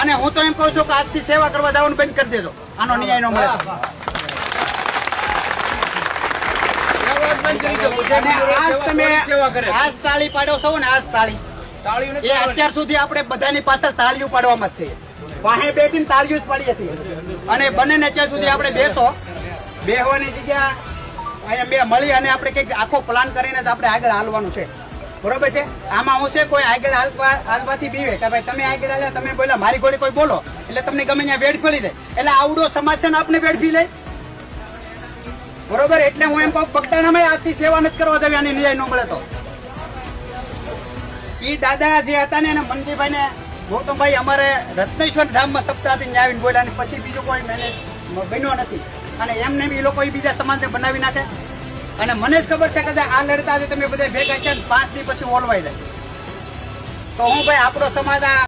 અને હું તો એમ કહું છું કે આજથી સેવા કરવા જવાનું બંધ કરી દેજો, આનો ન્યાય ન મળે. અને આજ તમે આજ તાળી પાડો છો ને, આજ તાળી એ અત્યાર સુધી આપણે બધાની પાછળ તાળીઓ પાડવામાં જ છે. વાહે બેઠીને તાળીઓ જ પાડીએ છીએ. અને બંને ને અત્યાર સુધી આપણે બેસવાની જગ્યા અહીંયા બે મળી અને આપણે કંઈક આખો પ્લાન કરીને જ આપણે આગળ હાલવાનું છે. બરોબર છે? આમાં હું છે કોઈ આગળ હાલવાથી બીવે કે ભાઈ તમે આગળ હાલ્યા, તમે બોલ્યા, મારી ઘોડી કોઈ બોલો એટલે તમને ગમે ત્યાં વેડ ફળી જાય. એટલે આવડો સમાજ છે ને આપણે વેડફી લે. બરોબર? એટલે હું એમ કહું બગદાણામાં આજથી સેવા નથી કરવા દેવી, આની ન્યાય ન મળે તો. ઈ દાદા જે હતા ને એને મનજીભાઈ ને ગૌતમભાઈ અમારે રત્નેશ્વર ધામમાં સપ્તાહથી ન્યાય આવીને બોલ્યા, પછી બીજો કોઈ મેનેજ બન્યો નથી. અને એમને એ લોકો બીજા સમાજને બનાવી નાખે. અને મને જ ખબર છે કે આ લડતા તમે બધા ભેગા છે 5 દી પછી ઓલવાઈ જાય. તો હું ભાઈ આપણો સમાજ આ